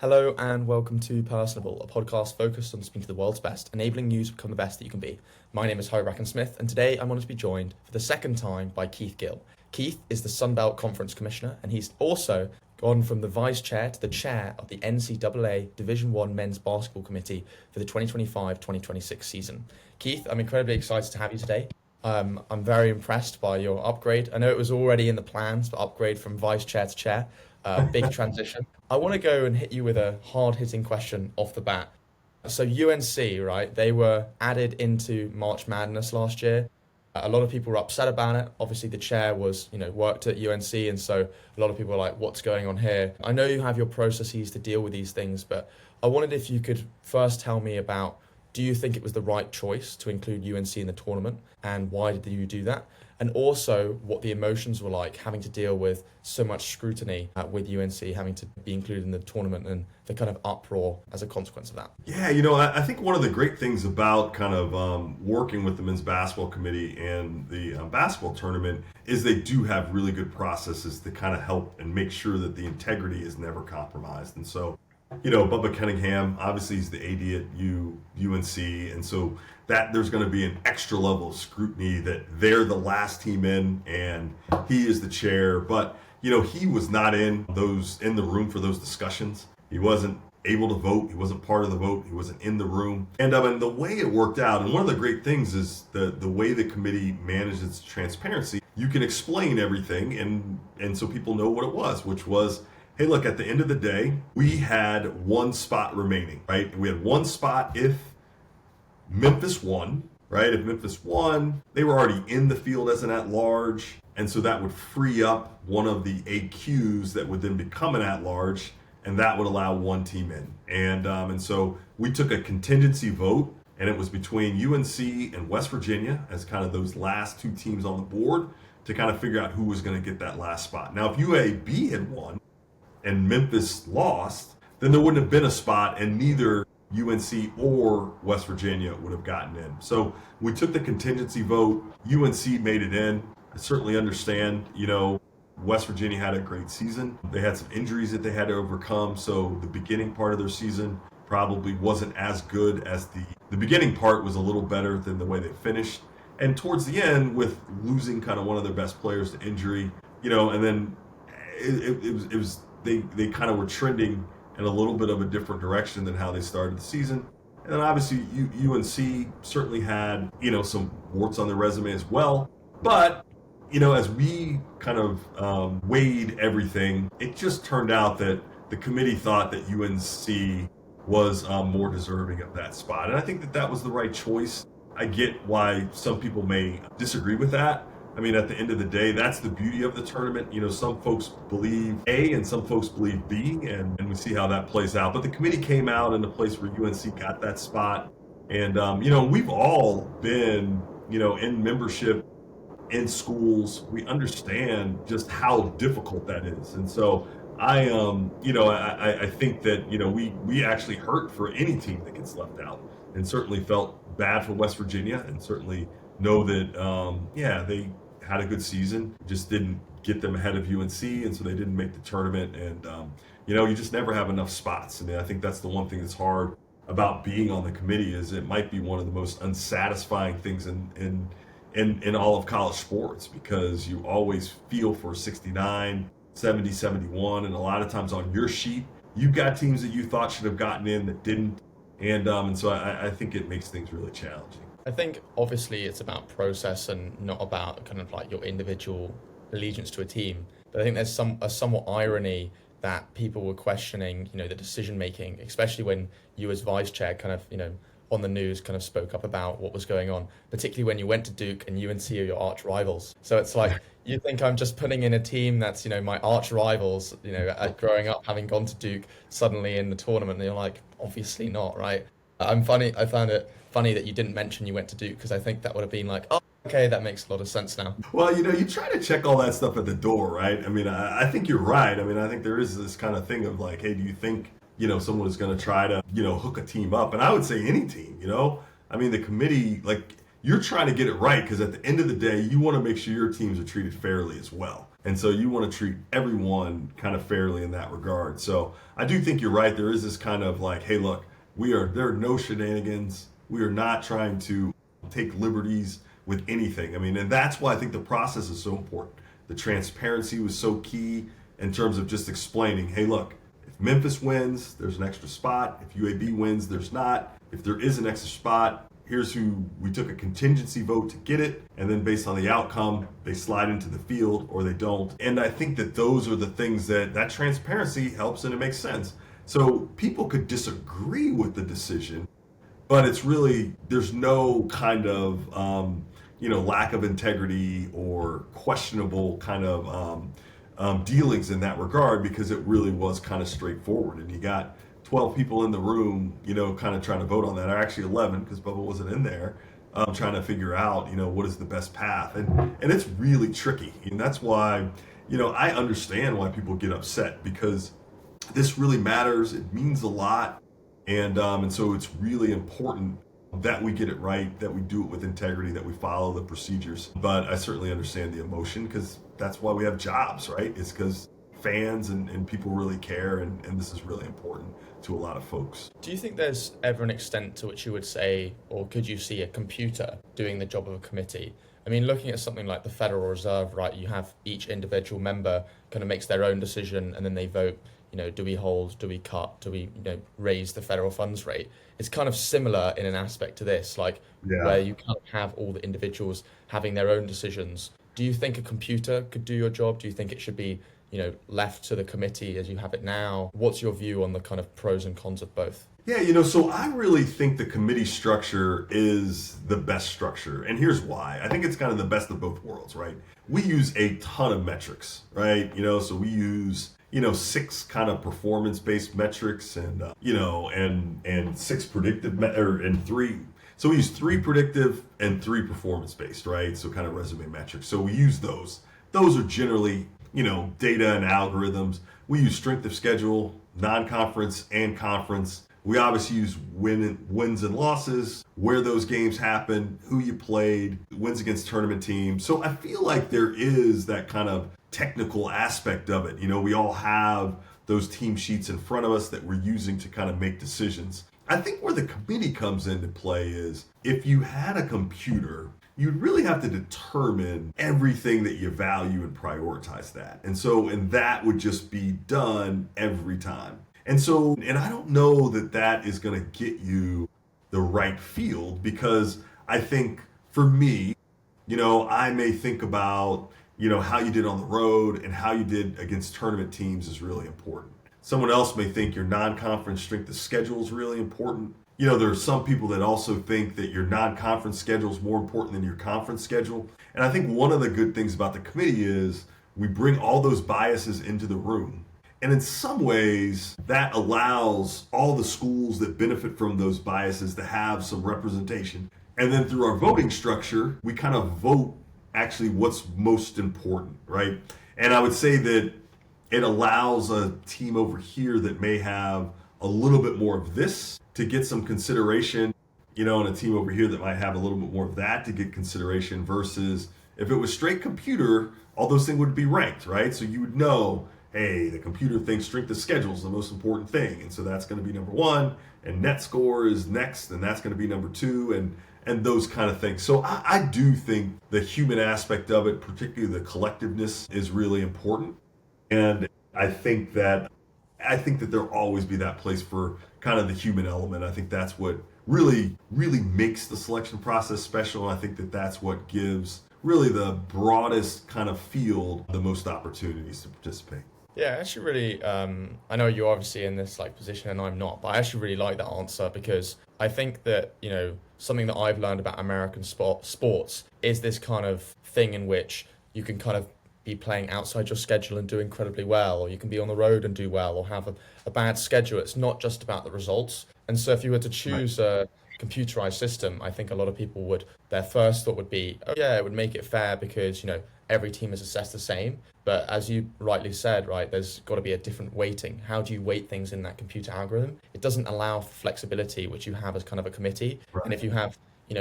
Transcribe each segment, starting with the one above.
Hello and welcome to Personable, a podcast focused on speaking to the world's best, enabling you to become the best that you can be. My name is HarveyBracken-Smith, and today I'm honored to be joined for the second time by Keith Gill. Keith is the Sun Belt Conference Commissioner, and he's also gone from the Vice Chair to the Chair of the NCAA Division I Men's Basketball Committee for the 2025-2026 season. Keith, I'm incredibly excited to have you today. I'm very impressed by your upgrade. I know it was already in the plans, but upgrade from Vice Chair to Chair. Big transition. I want to go and hit you with a hard-hitting question off the bat. So UNC, right? They were added into March Madness last year. A lot of people were upset about it. Obviously, the chair was, worked at UNC, and so a lot of people are like, "What's going on here?" I know you have your processes to deal with these things, but I wondered if you could first tell me about: do you think it was the right choice to include UNC in the tournament, and why did you do that? And also what the emotions were like having to deal with so much scrutiny with UNC having to be included in the tournament and the kind of uproar as a consequence of that. Yeah, I think one of the great things about kind of working with the men's basketball committee and the basketball tournament is they do have really good processes to kind of help and make sure that the integrity is never compromised. And so, Bubba Cunningham, obviously he's the AD at UNC, and so that there's going to be an extra level of scrutiny that they're the last team in and he is the chair. But, he was not in the room for those discussions. He wasn't able to vote. He wasn't part of the vote. He wasn't in the room. And the way it worked out, and one of the great things is the way the committee managed its transparency. You can explain everything and so people know what it was, which was, hey, look, at the end of the day, we had one spot remaining, right? We had one spot if Memphis won, right? If Memphis won, they were already in the field as an at-large, and so that would free up one of the AQs that would then become an at-large, and that would allow one team in. And so we took a contingency vote, and it was between UNC and West Virginia as kind of those last two teams on the board to kind of figure out who was going to get that last spot. Now, if UAB had won and Memphis lost, then there wouldn't have been a spot, and neither UNC or West Virginia would have gotten in. So we took the contingency vote. UNC made it in. I certainly understand, West Virginia had a great season. They had some injuries that they had to overcome, so the beginning part of their season probably wasn't as good as the beginning part was a little better than the way they finished. And towards the end, with losing kind of one of their best players to injury, and then it was they kind of were trending in a little bit of a different direction than how they started the season. And then obviously UNC certainly had, some warts on their resume as well. But, as we kind of weighed everything, it just turned out that the committee thought that UNC was more deserving of that spot. And I think that was the right choice. I get why some people may disagree with that. I mean, at the end of the day, that's the beauty of the tournament. Some folks believe A and some folks believe B, and we see how that plays out. But the committee came out in a place where UNC got that spot. And, we've all been, in membership in schools. We understand just how difficult that is. And so I think that, we actually hurt for any team that gets left out, and certainly felt bad for West Virginia, and certainly know that, they had a good season, just didn't get them ahead of UNC, and so they didn't make the tournament. And, you just never have enough spots. I mean, I think that's the one thing that's hard about being on the committee, is it might be one of the most unsatisfying things in all of college sports, because you always feel for 69, 70, 71, and a lot of times on your sheet, you've got teams that you thought should have gotten in that didn't. And so I think it makes things really challenging. I think obviously it's about process and not about kind of like your individual allegiance to a team. But I think there's a somewhat irony that people were questioning, the decision making, especially when you as vice chair kind of, on the news kind of spoke up about what was going on, particularly when you went to Duke and UNC are your arch rivals. So it's like, you think I'm just putting in a team that's, my arch rivals, growing up, having gone to Duke, suddenly in the tournament, and you're like, obviously not, right? I found it funny that you didn't mention you went to Duke, because I think that would have been like, oh, okay, that makes a lot of sense now. Well, you try to check all that stuff at the door, right? I mean, I think you're right. I mean, I think there is this kind of thing of like, hey, do you think, someone is going to try to, hook a team up? And I would say any team, I mean, the committee, like, you're trying to get it right because at the end of the day, you want to make sure your teams are treated fairly as well. And so you want to treat everyone kind of fairly in that regard. So I do think you're right. There is this kind of like, hey, look, there are no shenanigans. We are not trying to take liberties with anything. I mean, and that's why I think the process is so important. The transparency was so key in terms of just explaining, hey, look, if Memphis wins, there's an extra spot. If UAB wins, there's not. If there is an extra spot, here's who we took a contingency vote to get it. And then based on the outcome, they slide into the field or they don't. And I think that those are the things that transparency helps and it makes sense. So people could disagree with the decision, but it's really, there's no kind of, lack of integrity or questionable kind of dealings in that regard because it really was kind of straightforward. And you got 12 people in the room, kind of trying to vote on that, or actually 11 because Bubba wasn't in there, trying to figure out, what is the best path. And it's really tricky. And that's why, I understand why people get upset because this really matters. It means a lot. And so it's really important that we get it right, that we do it with integrity, that we follow the procedures. But I certainly understand the emotion because that's why we have jobs, right? It's because fans and people really care, and this is really important to a lot of folks. Do you think there's ever an extent to which you would say, or could you see a computer doing the job of a committee? I mean, looking at something like the Federal Reserve, right, you have each individual member kind of makes their own decision and then they vote, do we hold, do we cut, do we, raise the federal funds rate? It's kind of similar in an aspect to this, where you kind of have all the individuals having their own decisions. Do you think a computer could do your job? Do you think it should be, left to the committee as you have it now? What's your view on the kind of pros and cons of both? Yeah, so I really think the committee structure is the best structure. And here's why. I think it's kind of the best of both worlds, right? We use a ton of metrics, right? So we use 6 kind of performance-based metrics and, and 6 predictive, and 3. So we use 3 predictive and 3 performance-based, right? So kind of resume metrics. So we use those. Those are generally, data and algorithms. We use strength of schedule, non-conference and conference. We obviously use wins and losses, where those games happen, who you played, wins against tournament teams. So I feel like there is that kind of technical aspect of it. We all have those team sheets in front of us that we're using to kind of make decisions. I think where the committee comes into play is if you had a computer, you'd really have to determine everything that you value and prioritize that. And that would just be done every time. And I don't know that is going to get you the right field because I think for me, I may think about how you did on the road and how you did against tournament teams is really important. Someone else may think your non-conference strength of schedule is really important. There are some people that also think that your non-conference schedule is more important than your conference schedule. And I think one of the good things about the committee is we bring all those biases into the room. And in some ways, that allows all the schools that benefit from those biases to have some representation. And then through our voting structure, we kind of vote actually what's most important, right? And I would say that it allows a team over here that may have a little bit more of this to get some consideration, and a team over here that might have a little bit more of that to get consideration versus if it was straight computer, all those things would be ranked, right? So you would know, hey, the computer thinks strength of schedule is the most important thing. And so that's going to be number 1 and net score is next. And that's going to be number 2 and those kind of things. So I do think the human aspect of it, particularly the collectiveness, is really important. And I think that there'll always be that place for kind of the human element. I think that's what really, really makes the selection process special. And I think that's what gives really the broadest kind of field the most opportunities to participate. Yeah, I actually really, I know you're obviously in this position and I'm not, but I actually really like that answer because I think that, something that I've learned about American sports is this kind of thing in which you can kind of be playing outside your schedule and do incredibly well, or you can be on the road and do well, or have a bad schedule. It's not just about the results. And so if you were to choose a computerized system, I think a lot of people their first thought would be, oh yeah, it would make it fair because, every team is assessed the same. But as you rightly said, right, there's got to be a different weighting. How do you weight things in that computer algorithm? It doesn't allow for flexibility, which you have as kind of a committee. Right. And if you have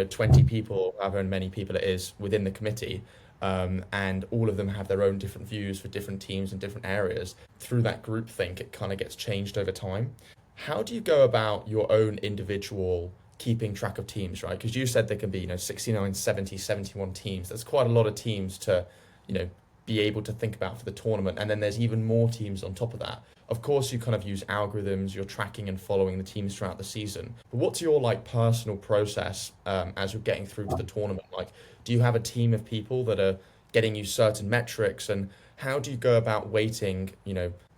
20 people, however many people it is within the committee, and all of them have their own different views for different teams and different areas. Through that groupthink, it kind of gets changed over time. How do you go about your own individual keeping track of teams, right? Because you said there can be, 69, 70, 71 teams. That's quite a lot of teams to, you know, be able to think about for the tournament. And then there's even more teams on top of that. Of course, you kind of use algorithms, you're tracking and following the teams throughout the season. But what's your like personal process as you're getting through to the tournament? Like, do you have a team of people that are getting you certain metrics? And how do you go about weighting,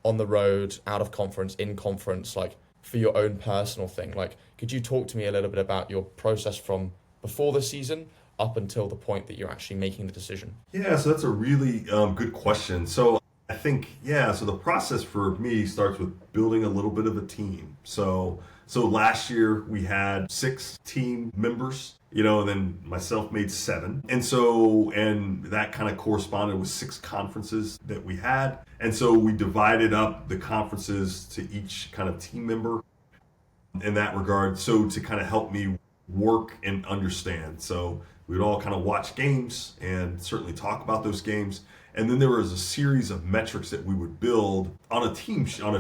on the road, out of conference, in conference, like for your own personal thing? Like, could you talk to me a little bit about your process from before the season up until the point that you're actually making the decision? Yeah, so that's a really good question. So I think, so the process for me starts with building a little bit of a team. So last year we had 6 team members, and then myself made 7. And that kind of corresponded with 6 conferences that we had. And so we divided up the conferences to each kind of team member in that regard. So to kind of help me work and understand. So we would all kind of watch games and certainly talk about those games. And then there was a series of metrics that we would build on a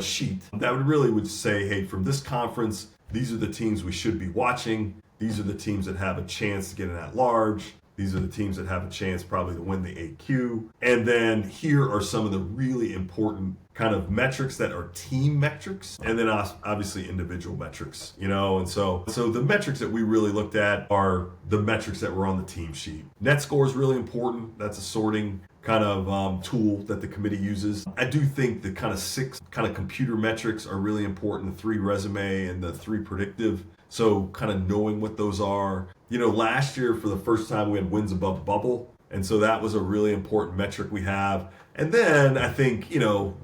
sheet that would say, hey, from this conference, these are the teams we should be watching. These are the teams that have a chance to get an at-large. These are the teams that have a chance probably to win the AQ. And then here are some of the really important kind of metrics that are team metrics, and then obviously individual metrics, and so the metrics that we really looked at are the metrics that were on the team sheet. Net score is really important. That's a sorting kind of tool that the committee uses. I do think the kind of 6 kind of computer metrics are really important, the 3 resume and the 3 predictive. So kind of knowing what those are. Last year for the first time we had wins above bubble. And so that was a really important metric we have. And then I think,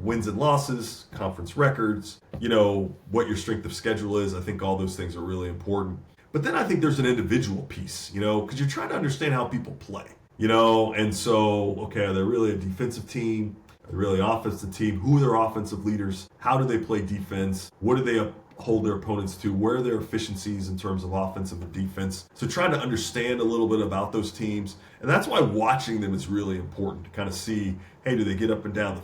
wins and losses, conference records, what your strength of schedule is. I think all those things are really important. But then I think there's an individual piece, because you're trying to understand how people play, and so, okay, are they really a defensive team? Are they really an offensive team? Who are their offensive leaders? How do they play defense? What do they hold their opponents to? Where are their efficiencies in terms of offensive and defense? So trying to understand a little bit about those teams. And that's why watching them is really important to kind of see, hey, do they get up and down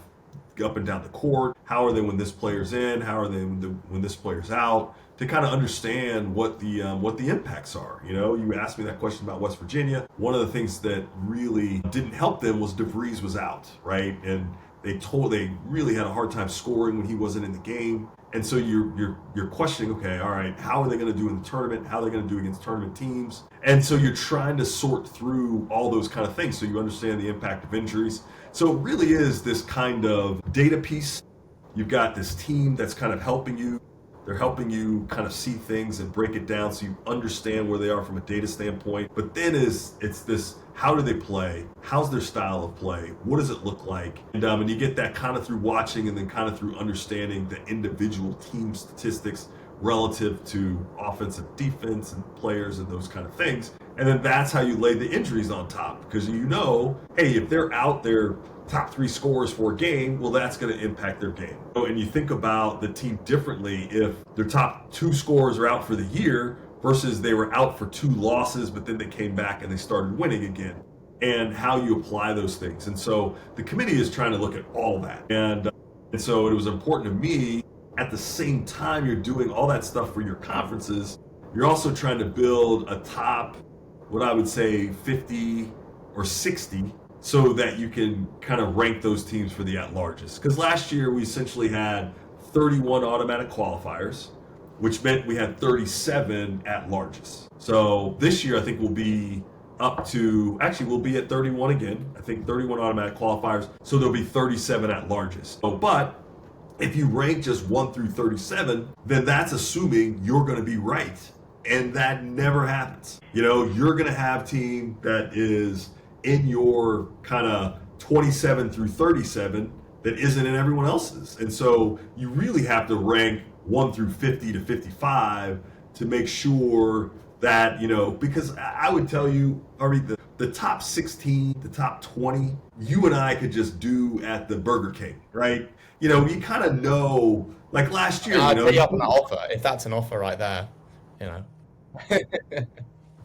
the court? How are they when this player's in? How are they when this player's out? To kind of understand what the impacts are. You asked me that question about West Virginia. One of the things that really didn't help them was DeVries was out, right? And they really had a hard time scoring when he wasn't in the game. And so you're questioning, okay, all right, how are they going to do in the tournament? How are they going to do against tournament teams? And so you're trying to sort through all those kind of things so you understand the impact of injuries. So it really is this kind of data piece. You've got this team that's kind of helping you. They're helping you kind of see things and break it down so you understand where they are from a data standpoint. But then it's this, how do they play? How's their style of play? What does it look like? And you get that kind of through watching and then kind of through understanding the individual team statistics relative to offense and defense and players and those kind of things. And then that's how you lay the injuries on top, because hey, if they're out there top 3 scorers for a game, well, that's going to impact their game. And you think about the team differently if their top 2 scorers are out for the year versus they were out for 2 losses, but then they came back and they started winning again, and how you apply those things. And so the committee is trying to look at all that. And so it was important to me, at the same time you're doing all that stuff for your conferences, you're also trying to build a top, what I would say 50 or 60, so that you can kind of rank those teams for the at-larges. Because last year we essentially had 31 automatic qualifiers, which meant we had 37 at-larges. So this year I think we'll be we'll be at 31 again. I think 31 automatic qualifiers, so there'll be 37 at-larges. But if you rank just 1 through 37, then that's assuming you're going to be right. And that never happens. You're going to have a team that is in your kind of 27 through 37 that isn't in everyone else's. And so you really have to rank 1 through 50 to 55 to make sure that, because I would tell you, Harvey, the top 16, the top 20, you and I could just do at the Burger King, right? You kind of know, like last year, I'd pay up on that offer, if that's an offer right there,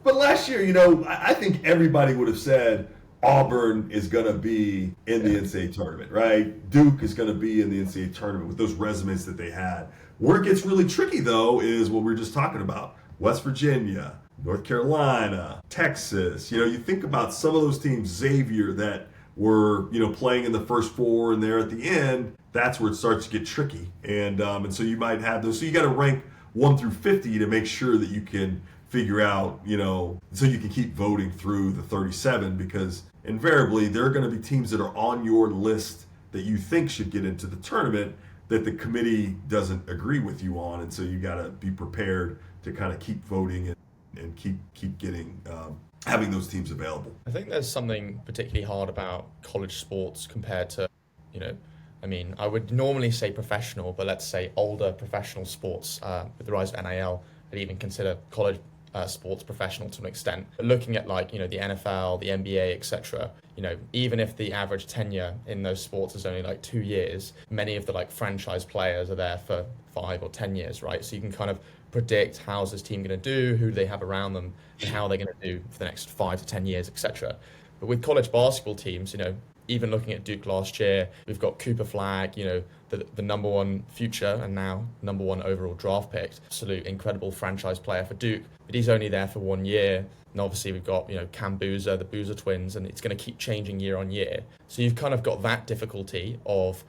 But last year, I think everybody would have said Auburn is going to be in the NCAA tournament, right? Duke is going to be in the NCAA tournament with those resumes that they had. Where it gets really tricky, though, is what we were just talking about. West Virginia, North Carolina, Texas. You think about some of those teams, Xavier, that were, playing in the first four and there at the end. That's where it starts to get tricky. And so you might have those. So you got to rank 1 through 50 to make sure that you can figure out, so you can keep voting through the 37, because invariably there are going to be teams that are on your list that you think should get into the tournament that the committee doesn't agree with you on. And so you got to be prepared to kind of keep voting and keep getting having those teams available. I think there's something particularly hard about college sports compared to, I would normally say professional, but let's say older professional sports. With the rise of NIL, I'd even consider college sports professional to an extent. But looking at the NFL, the NBA, etc., even if the average tenure in those sports is only 2 years, many of the franchise players are there for 5 or 10 years, right? So you can kind of predict how's this team going to do, who do they have around them, and how they're going to do for the next 5 to 10 years, etc. But with college basketball teams, even looking at Duke last year, we've got Cooper Flagg, the number one future and now number one overall draft pick, absolute incredible franchise player for Duke, but he's only there for 1 year. And obviously we've got, Cam Boozer, the Boozer twins, and it's going to keep changing year on year. So you've kind of got that difficulty of,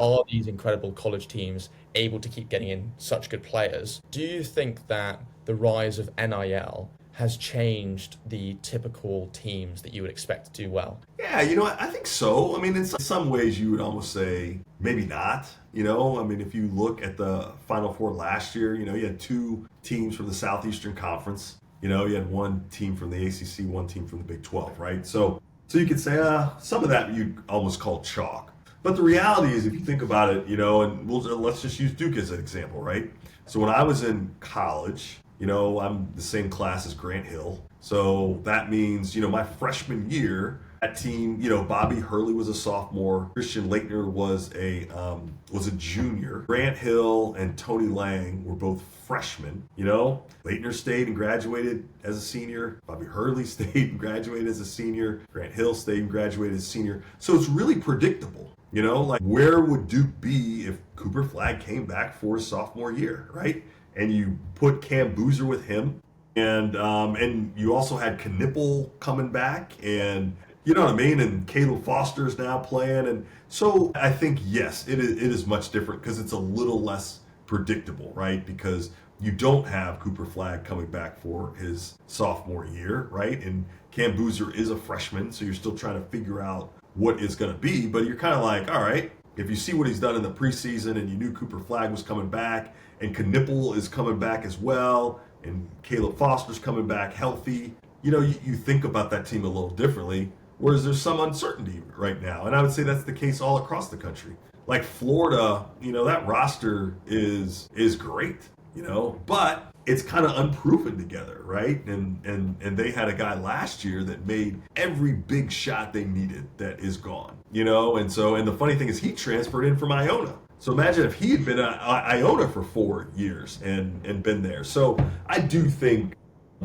are these incredible college teams able to keep getting in such good players? Do you think that the rise of NIL has changed the typical teams that you would expect to do well? Yeah, I think so. In some ways you would almost say maybe not. If you look at the Final Four last year, you had 2 teams from the Southeastern Conference. You had 1 team from the ACC, 1 team from the Big 12, right? So you could say some of that you'd almost call chalk. But the reality is, if you think about it, and let's just use Duke as an example, right? So when I was in college, I'm the same class as Grant Hill. So that means, my freshman year, that team, Bobby Hurley was a sophomore. Christian Laettner was a junior. Grant Hill and Tony Lang were both freshmen. Laettner stayed and graduated as a senior. Bobby Hurley stayed and graduated as a senior. Grant Hill stayed and graduated as a senior. So it's really predictable. Where would Duke be if Cooper Flagg came back for his sophomore year, right? And you put Cam Boozer with him, and you also had Knipple coming back, and and Caleb Foster's now playing, and so I think yes, it is much different because it's a little less predictable, right? Because you don't have Cooper Flagg coming back for his sophomore year, right? And Cam Boozer is a freshman, so you're still trying to figure out what it's going to be, but you're kind of like, all right, if you see what he's done in the preseason, and you knew Cooper Flagg was coming back, and Knipple is coming back as well, and Caleb Foster's coming back healthy, you think about that team a little differently, whereas there's some uncertainty right now. And I would say that's the case all across the country. Like Florida, that roster is great, but it's kind of unproven together, right? And they had a guy last year that made every big shot they needed that is gone, and the funny thing is he transferred in from Iona. So imagine if he had been at Iona for 4 years and been there. So I do think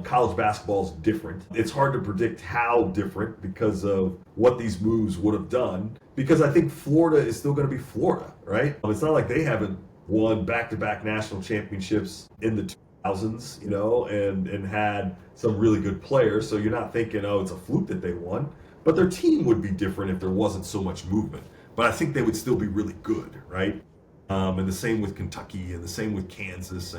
college basketball is different. It's hard to predict how different because of what these moves would have done, because I think Florida is still going to be Florida, right? It's not like they haven't won back-to-back national championships in the 2000s, and had some really good players. So you're not thinking, oh, it's a fluke that they won. But their team would be different if there wasn't so much movement. But I think they would still be really good, right? And the same with Kentucky, and the same with Kansas,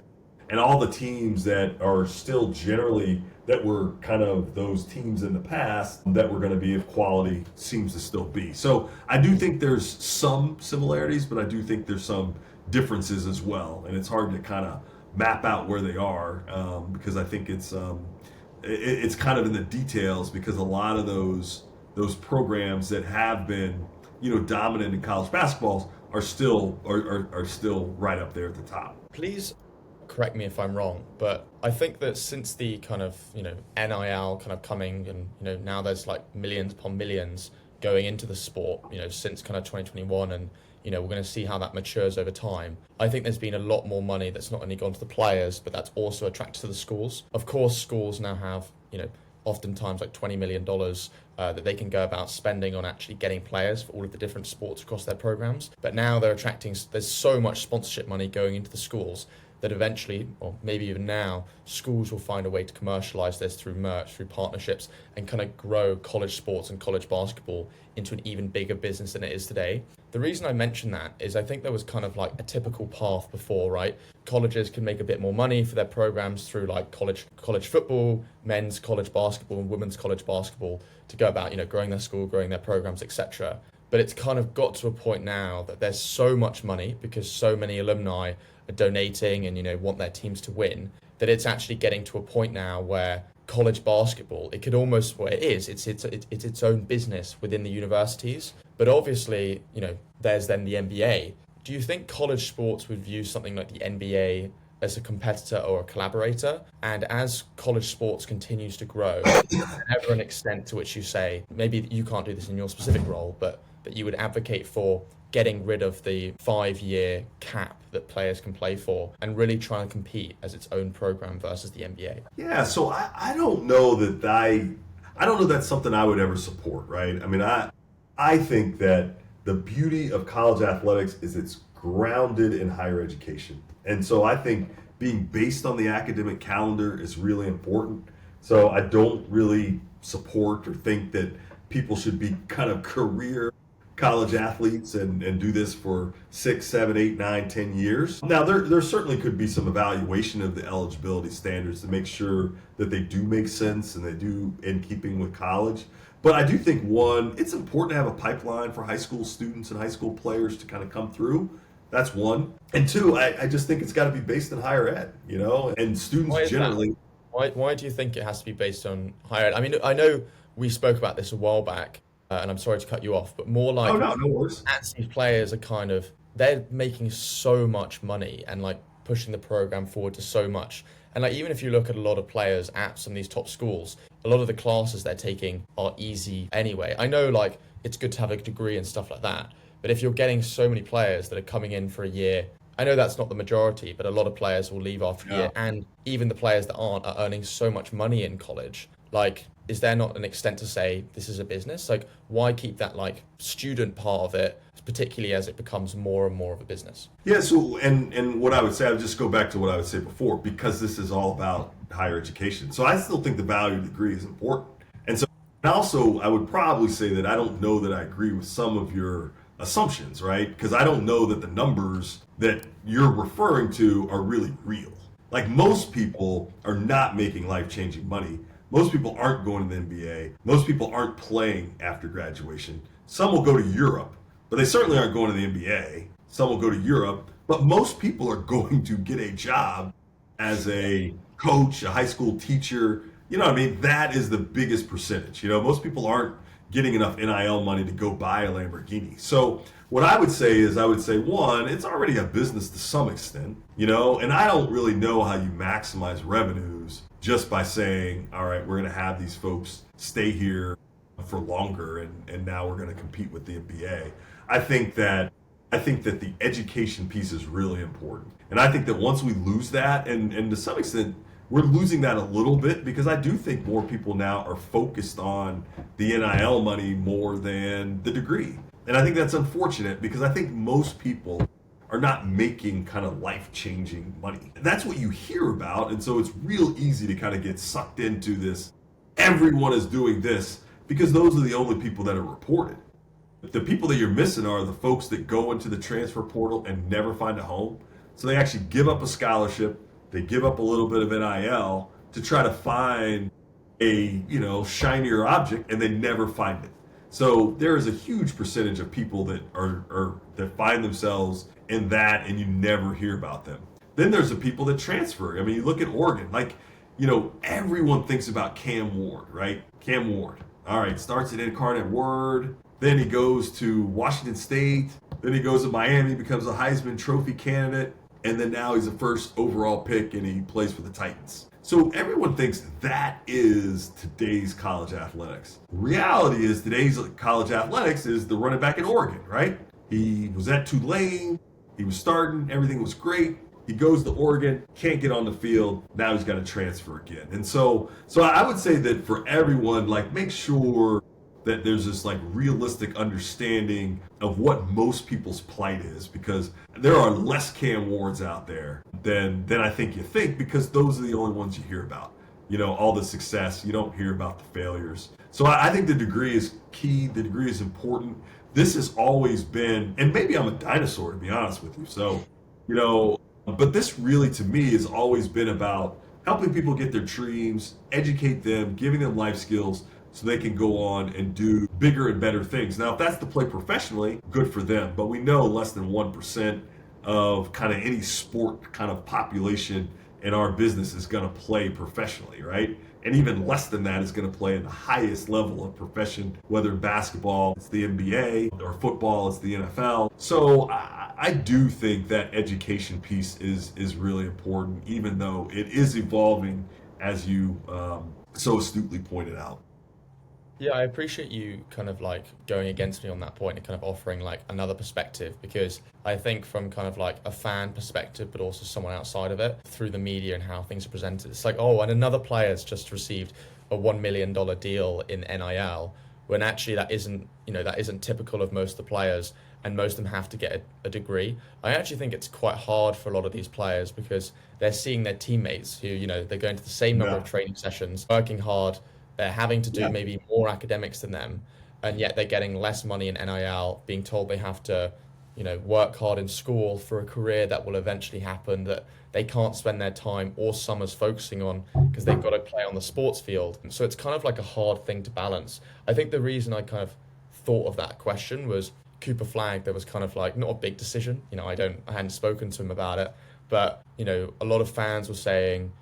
and all the teams that are still generally, that were kind of those teams in the past that were going to be of quality, seems to still be. So I do think there's some similarities, but I do think there's some differences as well. And it's hard to kind of map out where they are, because I think it's kind of in the details, because a lot of those programs that have been dominant in college basketball are still right up there at the top. Please correct me if I'm wrong, but I think that since the kind of NIL kind of coming, and now there's like millions upon millions going into the sport, since kind of 2021, and we're going to see how that matures over time. I think there's been a lot more money that's not only gone to the players, but that's also attracted to the schools. Of course, schools now have, oftentimes like $20 million that they can go about spending on actually getting players for all of the different sports across their programs. But now there's so much sponsorship money going into the schools that eventually, or maybe even now, schools will find a way to commercialize this through merch, through partnerships, and kind of grow college sports and college basketball into an even bigger business than it is today. The reason I mention that is I think there was kind of like a typical path before, right? Colleges can make a bit more money for their programs through like college football, men's college basketball, and women's college basketball to go about, growing their school, growing their programs, etc. But it's kind of got to a point now that there's so much money because so many alumni are donating and, want their teams to win, that it's actually getting to a point now where college basketball, it could almost, well, it is, it's its own business within the universities. But obviously, there's then the NBA. Do you think college sports would view something like the NBA as a competitor or a collaborator? And as college sports continues to grow, ever an extent to which you say, maybe you can't do this in your specific role, but you would advocate for getting rid of the 5-year cap that players can play for and really trying to compete as its own program versus the NBA? Yeah, so I don't know that I don't know that's something I would ever support, right? I mean, I think that the beauty of college athletics is it's grounded in higher education. And so I think being based on the academic calendar is really important. So I don't really support or think that people should be kind of career college athletes and do this for 6, 7, 8, 9, 10 years. Now, there certainly could be some evaluation of the eligibility standards to make sure that they do make sense and they do in keeping with college. But I do think, one, it's important to have a pipeline for high school students and high school players to kind of come through. That's one. And two, I just think it's got to be based in higher ed, and students generally. Why do you think it has to be based on higher ed? I mean, I know we spoke about this a while back, and I'm sorry to cut you off, but more like no worries. these players are they're making so much money and like pushing the program forward to so much. And like, even if you look at a lot of players at some of these top schools, a lot of the classes they're taking are easy anyway. I know like it's good to have a degree and stuff like that, but if you're getting so many players that are coming in for a year, I know that's not the majority, but a lot of players will leave after a year. And even the players that aren't are earning so much money in college. Like, is there not an extent to say this is a business? Like, why keep that like student part of it, particularly as it becomes more and more of a business? Yeah, so and what I would say, I would just go back to what I would say before, because this is all about higher education. So I still think the value of the degree is important. And so also I would probably say that I don't know that I agree with some of your assumptions, right? Because I don't know that the numbers that you're referring to are really real. Like, most people are not making life-changing money. Most people aren't going to the NBA. Most people aren't playing after graduation. Some will go to Europe, but they certainly aren't going to the NBA. Some will go to Europe, but most people are going to get a job as a coach, a high school teacher. You know what I mean? That is the biggest percentage. Most people aren't getting enough NIL money to go buy a Lamborghini. So what I would say is, one, it's already a business to some extent, and I don't really know how you maximize revenues just by saying, all right, we're going to have these folks stay here for longer and now we're going to compete with the NBA. I think that the education piece is really important. And I think that once we lose that, and to some extent, we're losing that a little bit, because I do think more people now are focused on the NIL money more than the degree. And I think that's unfortunate, because I think most people are not making kind of life-changing money. And that's what you hear about, and so it's real easy to kind of get sucked into this, everyone is doing this, because those are the only people that are reported. The people that you're missing are the folks that go into the transfer portal and never find a home. So they actually give up a scholarship, they give up a little bit of NIL to try to find a, shinier object, and they never find it. So there is a huge percentage of people that that find themselves in that, and you never hear about them. Then there's the people that transfer. I mean, you look at Oregon, everyone thinks about Cam Ward, right? Cam Ward. All right, starts at Incarnate Word, then he goes to Washington State, then he goes to Miami, becomes a Heisman Trophy candidate, and then now he's a first overall pick and he plays for the Titans. So everyone thinks that is today's college athletics. Reality is today's college athletics is the running back in Oregon, right? He was at Tulane. He was starting. Everything was great. He goes to Oregon, can't get on the field. Now he's got to transfer again. And so I would say that for everyone, like, make sure that there's this like realistic understanding of what most people's plight is, because there are less Cam Wards out there than I think you think, because those are the only ones you hear about. You know, all the success, you don't hear about the failures. So I think the degree is key. The degree is important. This has always been, and maybe I'm a dinosaur to be honest with you. So, you know, but this really to me has always been about helping people get their dreams, educate them, giving them life skills so they can go on and do bigger and better things. Now, if that's to play professionally, good for them. But we know less than 1% of kind of any sport kind of population in our business is going to play professionally, right? And even less than that is going to play in the highest level of profession, whether basketball, it's the NBA, or football, it's the NFL. So I do think that education piece is really important, even though it is evolving, as you so astutely pointed out. Yeah, I appreciate you kind of like going against me on that point and kind of offering like another perspective, because I think from kind of like a fan perspective, but also someone outside of it, through the media and how things are presented, it's like, oh, and another player's just received a $1 million deal in NIL, when actually that isn't, you know, that isn't typical of most of the players, and most of them have to get a degree. I actually think it's quite hard for a lot of these players because they're seeing their teammates who, you know, they're going to the same number of training sessions, working hard, they're having to do maybe more academics than them, and yet they're getting less money in NIL, being told they have to, you know, work hard in school for a career that will eventually happen, that they can't spend their time or summers focusing on because they've got to play on the sports field. So it's kind of like a hard thing to balance. I think the reason I kind of thought of that question was Cooper Flagg. There was kind of like not a big decision. You know, I hadn't spoken to him about it, but, you know, a lot of fans were saying,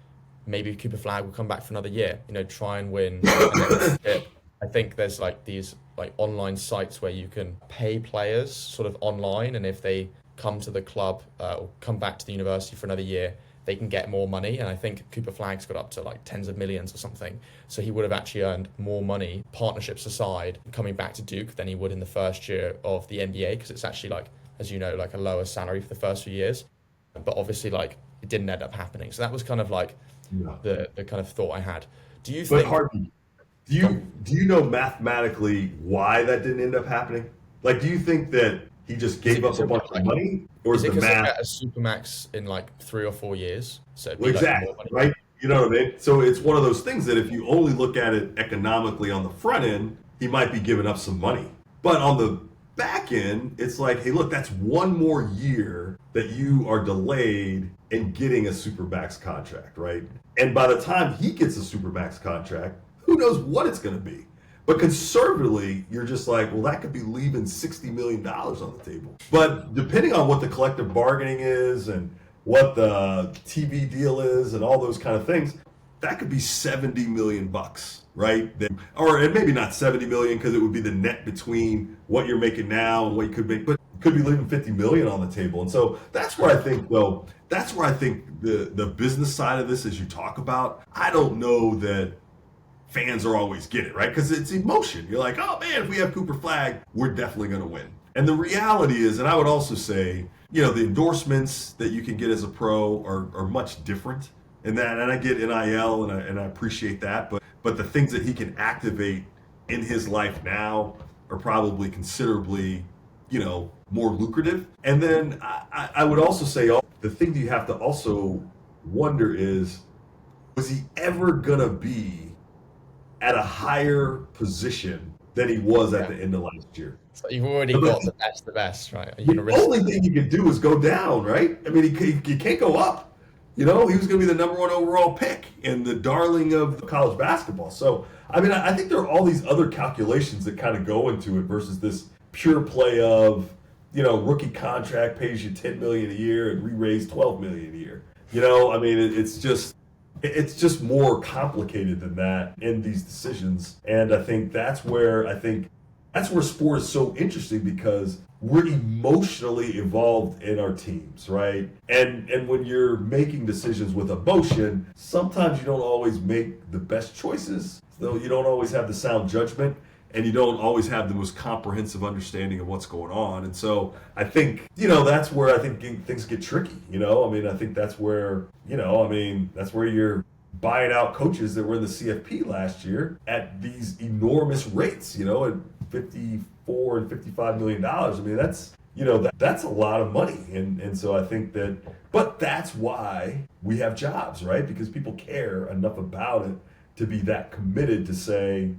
maybe Cooper Flagg will come back for another year, you know, try and win. I think there's like these like online sites where you can pay players sort of online, and if they come to the club or come back to the university for another year, they can get more money. And I think Cooper Flagg's got up to like tens of millions or something. So he would have actually earned more money, partnerships aside, coming back to Duke than he would in the first year of the NBA, because it's actually like, as you know, like a lower salary for the first few years. But obviously like it didn't end up happening. So that was kind of like the kind of thought I had. Do you think? But Harvey, do you know mathematically why that didn't end up happening? Like, do you think that he just gave up a bunch of money, or is the because they math get a supermax in like 3 or 4 years? So it'd be well, like exactly more money. right? You know what I mean? So it's one of those things that if you only look at it economically on the front end, he might be giving up some money. But on the back end, it's like, hey, look, that's one more year that you are delayed in getting a supermax contract, right? And by the time he gets a supermax contract, who knows what it's going to be? But conservatively, you're just like, well, that could be leaving $60 million on the table. But depending on what the collective bargaining is and what the TV deal is and all those kind of things, that could be 70 million bucks, right? Or and maybe not 70 million, because it would be the net between what you're making now and what you could make, but you could be leaving 50 million on the table. And so that's where I think, though, that's where I think the business side of this, as you talk about, I don't know that fans are always get it, right? Because it's emotion. You're like, oh man, if we have Cooper Flagg, we're definitely going to win. And the reality is, and I would also say, you know, the endorsements that you can get as a pro are much different in that. And I get NIL and I appreciate that, but the things that he can activate in his life now are probably considerably, you know, more lucrative. And then I would also say the thing that you have to also wonder is, was he ever going to be at a higher position than he was at the end of last year? So you've already got the best, right? The only thing you can do is go down, right? I mean, he can't go up. You know, he was going to be the #1 overall pick and the darling of college basketball. So, I mean, I think there are all these other calculations that kind of go into it versus this pure play of, you know, rookie contract pays you $10 million a year and we raise $12 million a year. You know, I mean, it's just more complicated than that in these decisions. And I think that's where sport is so interesting, because we're emotionally involved in our teams, right? And when you're making decisions with emotion, sometimes you don't always make the best choices. So you don't always have the sound judgment. and you don't always have the most comprehensive understanding of what's going on. And so I think, that's where I think things get tricky. I think that's where, that's where you're buying out coaches that were in the CFP last year at these enormous rates, at $54 and $55 million. That's a lot of money. And so I think but that's why we have jobs, right? Because people care enough about it to be that committed to say,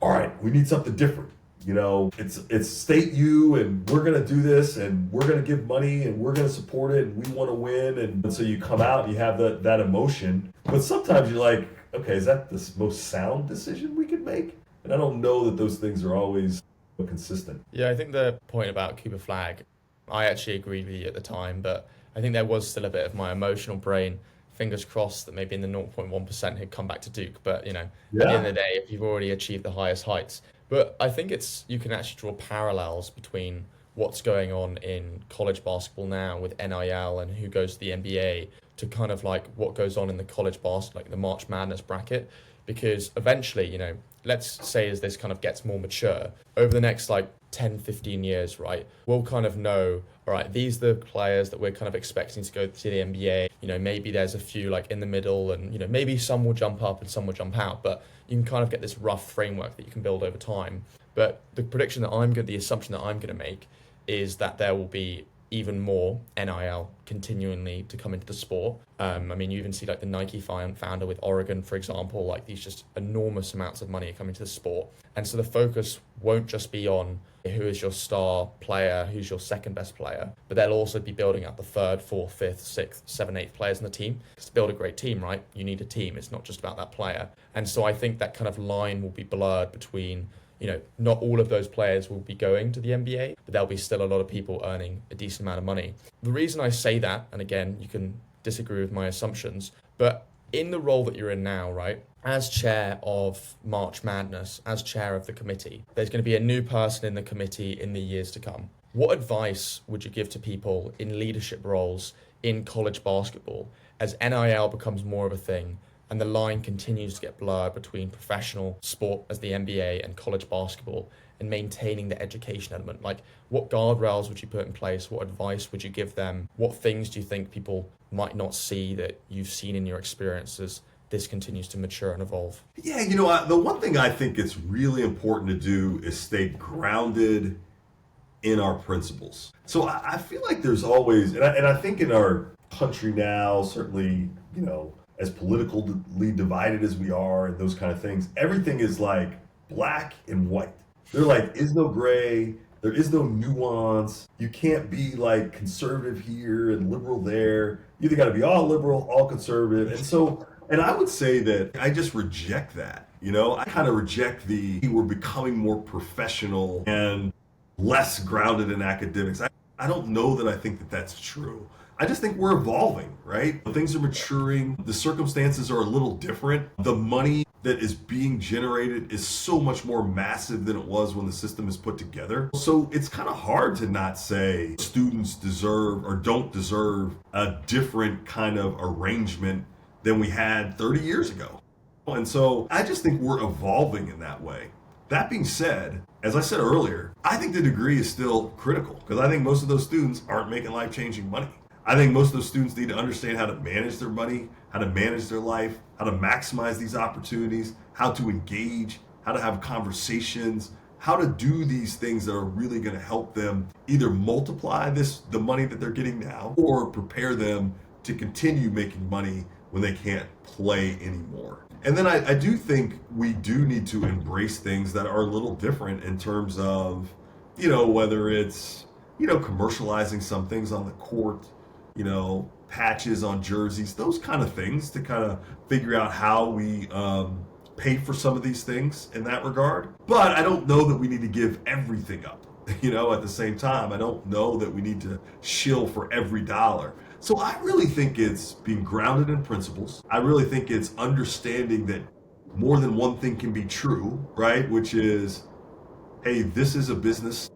all right, we need something different. It's state U, and we're going to do this, and we're going to give money, and we're going to support it, and we want to win. And so you come out and you have that emotion. But sometimes you're like, okay, is that the most sound decision we could make? And I don't know that those things are always consistent. Yeah, I think the point about keep a flag, I actually agreed with you at the time, but I think there was still a bit of my emotional brain, fingers crossed that maybe in the 0.1% he'd come back to Duke. But, at the end of the day, if you've already achieved the highest heights. But I think you can actually draw parallels between what's going on in college basketball now with NIL and who goes to the NBA to kind of like what goes on in the college basketball, like the March Madness bracket. Because eventually, let's say as this kind of gets more mature, over the next like 10, 15 years, right, we'll kind of know, all right, these are the players that we're kind of expecting to go to the NBA. Maybe there's a few like in the middle and, maybe some will jump up and some will jump out, but you can kind of get this rough framework that you can build over time. But the assumption that I'm going to make is that there will be even more NIL continually to come into the sport. You even see like the Nike founder with Oregon, for example, like these just enormous amounts of money are coming to the sport. And so the focus won't just be on who is your star player, who's your second best player, but they'll also be building up the third, fourth, fifth, sixth, seventh, eighth players in the team. To build a great team, right, you need a team. It's not just about that player. And so I think that kind of line will be blurred between not all of those players will be going to the NBA, but there'll be still a lot of people earning a decent amount of money. The reason I say that, and again, you can disagree with my assumptions, but in the role that you're in now, right, as chair of March Madness, as chair of the committee, there's going to be a new person in the committee in the years to come. What advice would you give to people in leadership roles in college basketball as NIL becomes more of a thing and the line continues to get blurred between professional sport as the NBA and college basketball and maintaining the education element? Like, what guardrails would you put in place? What advice would you give them? What things do you think people might not see that you've seen in your experiences? This continues to mature and evolve. Yeah, the one thing I think it's really important to do is stay grounded in our principles. So I feel like there's always, and I think in our country now, certainly, as politically divided as we are and those kind of things, everything is like black and white. They're like, is no gray, there is no nuance. You can't be like conservative here and liberal there. You either got to be all liberal, all conservative. And I would say that I just reject that. I kind of reject we're becoming more professional and less grounded in academics. I don't know that I think that that's true. I just think we're evolving, right? Things are maturing. The circumstances are a little different. The money that is being generated is so much more massive than it was when the system is put together. So it's kind of hard to not say students deserve or don't deserve a different kind of arrangement than we had 30 years ago. And so I just think we're evolving in that way. That being said, as I said earlier, I think the degree is still critical because I think most of those students aren't making life-changing money. I think most of those students need to understand how to manage their money, how to manage their life, how to maximize these opportunities, how to engage, how to have conversations, how to do these things that are really going to help them either multiply the money that they're getting now or prepare them to continue making money when they can't play anymore. And then I do think we do need to embrace things that are a little different in terms of, whether it's, commercializing some things on the court, patches on jerseys, those kind of things to kind of figure out how we pay for some of these things in that regard. But I don't know that we need to give everything up. At the same time, I don't know that we need to shill for every dollar. So I really think it's being grounded in principles. I really think it's understanding that more than one thing can be true, right? Which is, hey, this is a business.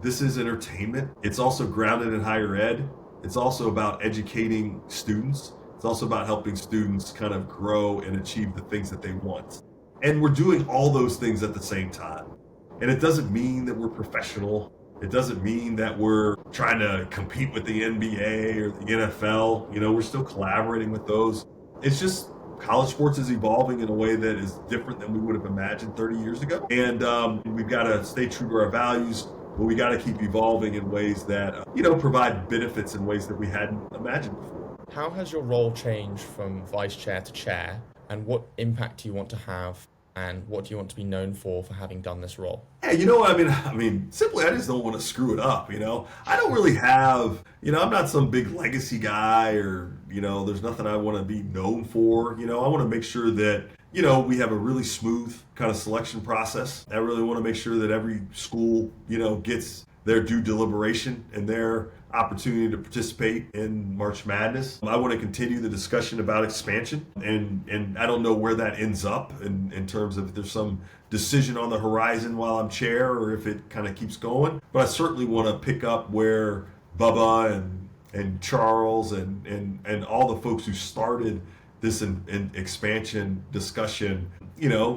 This is entertainment. It's also grounded in higher ed. It's also about educating students. It's also about helping students kind of grow and achieve the things that they want. And we're doing all those things at the same time. And it doesn't mean that we're professional. It doesn't mean that we're trying to compete with the NBA or the NFL. We're still collaborating with those. It's just college sports is evolving in a way that is different than we would have imagined 30 years ago. And we've got to stay true to our values, but we got to keep evolving in ways that, provide benefits in ways that we hadn't imagined before. How has your role changed from vice chair to chair, and what impact do you want to have, and what do you want to be known for having done this role? Yeah, I mean, simply, I just don't want to screw it up, I don't really have, I'm not some big legacy guy or, there's nothing I want to be known for. I want to make sure that, we have a really smooth kind of selection process. I really want to make sure that every school, gets their due deliberation and their opportunity to participate in March Madness. I want to continue the discussion about expansion, and I don't know where that ends up in terms of if there's some decision on the horizon while I'm chair or if it kind of keeps going. But I certainly want to pick up where Bubba and Charles and all the folks who started this expansion discussion,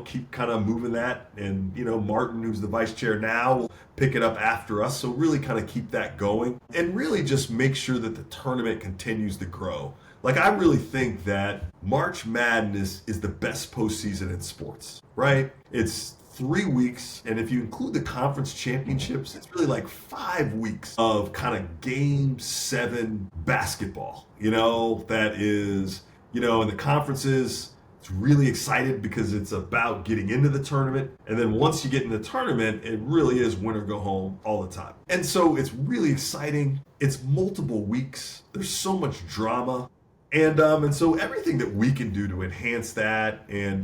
keep kind of moving that. And, Martin, who's the vice chair now, will pick it up after us. So really kind of keep that going and really just make sure that the tournament continues to grow. Like, I really think that March Madness is the best postseason in sports, right? It's 3 weeks, and if you include the conference championships, it's really like 5 weeks of kind of game 7 basketball, that is, in the conferences, it's really excited because it's about getting into the tournament. And then once you get in the tournament, it really is win or go home all the time. And so it's really exciting. It's multiple weeks. There's so much drama. And so everything that we can do to enhance that and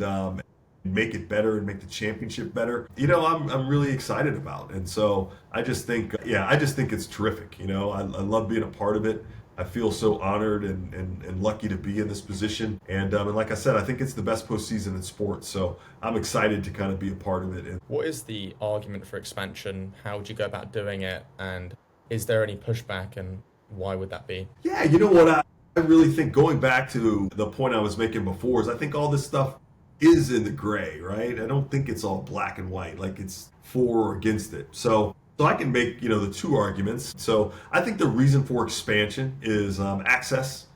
make it better and make the championship better, I'm really excited about. And so I just think it's terrific. I love being a part of it. I feel so honored and lucky to be in this position. And like I said, I think it's the best postseason in sports. So I'm excited to kind of be a part of it. What is the argument for expansion? How would you go about doing it? And is there any pushback, and why would that be? Yeah, you know what? I really think, going back to the point I was making before, is I think all this stuff is in the gray, right? I don't think it's all black and white, like it's for or against it. So I can make, the two arguments. So I think the reason for expansion is access.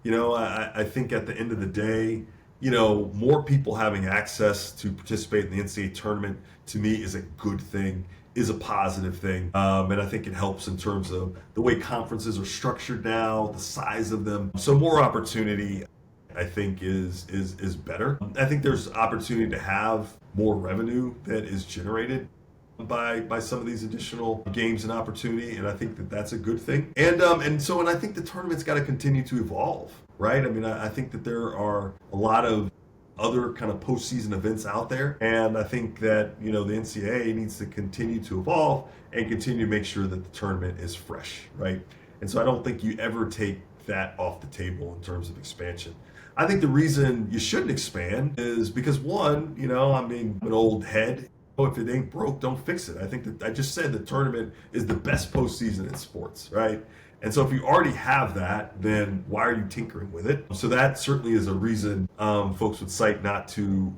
I think at the end of the day, more people having access to participate in the NCAA tournament, to me, is a good thing, is a positive thing. And I think it helps in terms of the way conferences are structured now, the size of them. So more opportunity, I think, is better. I think there's opportunity to have more revenue that is generated by some of these additional games and opportunity, and I think that that's a good thing. And I think the tournament's got to continue to evolve, right? I mean, I think that there are a lot of other kind of postseason events out there, and I think that the NCAA needs to continue to evolve and continue to make sure that the tournament is fresh, right? And so I don't think you ever take that off the table in terms of expansion. I think the reason you shouldn't expand is because, one, I'm an old head. If it ain't broke, don't fix it. I think that I just said the tournament is the best postseason in sports, right? And so if you already have that, then why are you tinkering with it? So that certainly is a reason folks would cite not to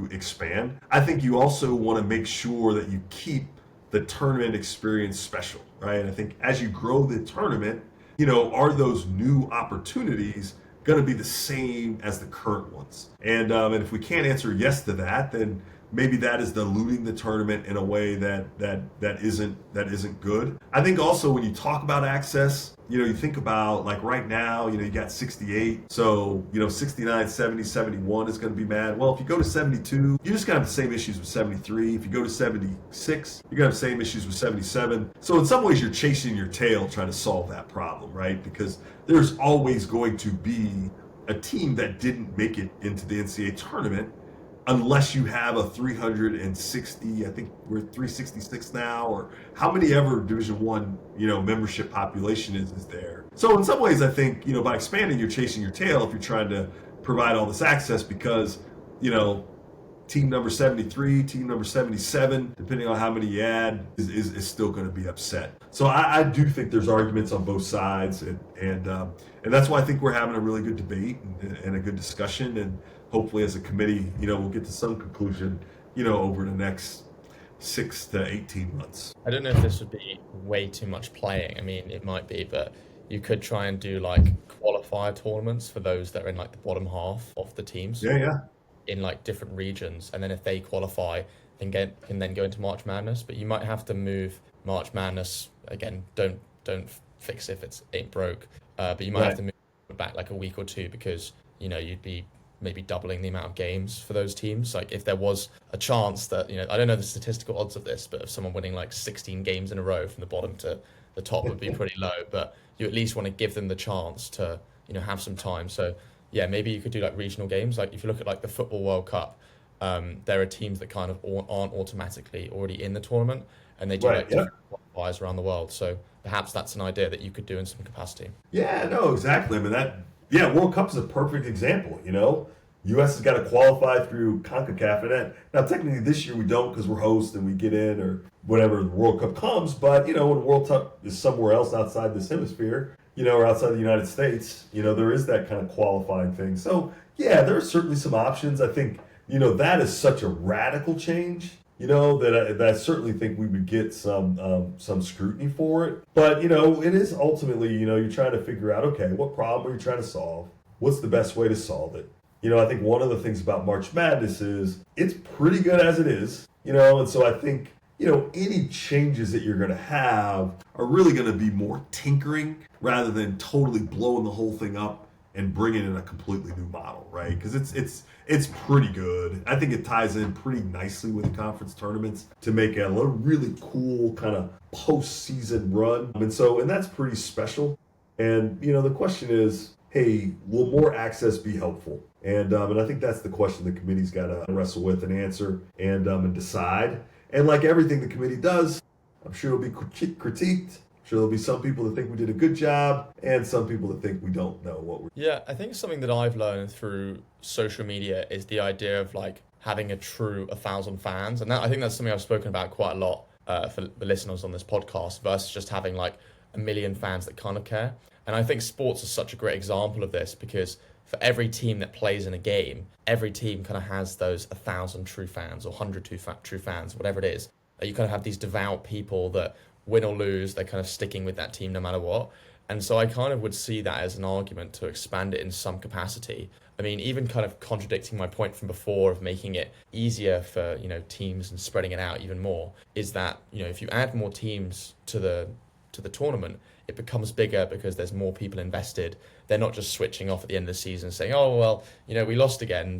expand. I think you also want to make sure that you keep the tournament experience special, right? I think as you grow the tournament, are those new opportunities going to be the same as the current ones? And if we can't answer yes to that, then maybe that is diluting the tournament in a way that isn't good. I think also when you talk about access, you think about, like, right now, you got 68. So, 69, 70, 71 is going to be mad. Well, if you go to 72, you're just going to have the same issues with 73. If you go to 76, you're going to have the same issues with 77. So in some ways, you're chasing your tail trying to solve that problem, right? Because there's always going to be a team that didn't make it into the NCAA tournament unless you have a 360, I think we're 366 now, or how many ever Division I, membership population is there. So in some ways, I think, by expanding, you're chasing your tail if you're trying to provide all this access because, team number 73, team number 77, depending on how many you add, is still going to be upset. So I do think there's arguments on both sides, and that's why I think we're having a really good debate and a good discussion, and hopefully as a committee, we'll get to some conclusion, over the next 6 to 18 months. I don't know if this would be way too much playing. I mean, it might be, but you could try and do like qualifier tournaments for those that are in like the bottom half of the teams. Yeah. In like different regions, and then if they qualify, can then go into March Madness. But you might have to move March Madness again. Don't fix if it ain't broke. But you might have to move it back like a week or two because you'd be maybe doubling the amount of games for those teams. Like if there was a chance that I don't know the statistical odds of this, but if someone winning like 16 games in a row from the bottom to the top would be pretty low. But you at least want to give them the chance to have some time. So. Yeah, maybe you could do like regional games. Like if you look at like the Football World Cup, there are teams that kind of aren't automatically already in the tournament, and they do different qualifiers around the world. So perhaps that's an idea that you could do in some capacity. Yeah, no, exactly. I mean World Cup is a perfect example. U.S. has got to qualify through CONCACAF, and that now technically this year we don't because we're host and we get in or whatever the World Cup comes. But when the World Cup is somewhere else outside this hemisphere. Or outside the United States, there is that kind of qualifying thing. So, yeah, there are certainly some options. I think, that is such a radical change, that I certainly think we would get some scrutiny for it. But, it is ultimately, you're trying to figure out, okay, what problem are you trying to solve? What's the best way to solve it? I think one of the things about March Madness is it's pretty good as it is, and so I think, any changes that you're going to have are really going to be more tinkering rather than totally blowing the whole thing up and bringing in a completely new model, right? Because it's pretty good. I think it ties in pretty nicely with conference tournaments to make a really cool kind of postseason run, and that's pretty special. And the question is, hey, will more access be helpful? And I think that's the question the committee's got to wrestle with and answer and decide. And like everything the committee does, I'm sure it'll be critiqued. I'm sure there'll be some people that think we did a good job and some people that think we don't know what we're doing. Yeah, I think something that I've learned through social media is the idea of like having a true 1,000 fans. And I think that's something I've spoken about quite a lot for the listeners on this podcast versus just having like 1 million fans that kind of care. And I think sports is such a great example of this because for every team that plays in a game, every team kind of has those 1,000 true fans or 100 true fans, whatever it is. You kind of have these devout people that win or lose, they're kind of sticking with that team no matter what. And so I kind of would see that as an argument to expand it in some capacity. I mean, even kind of contradicting my point from before of making it easier for, teams and spreading it out even more is that, if you add more teams to the tournament, it becomes bigger because there's more people invested. They're not just switching off at the end of the season saying, oh, well, we lost again.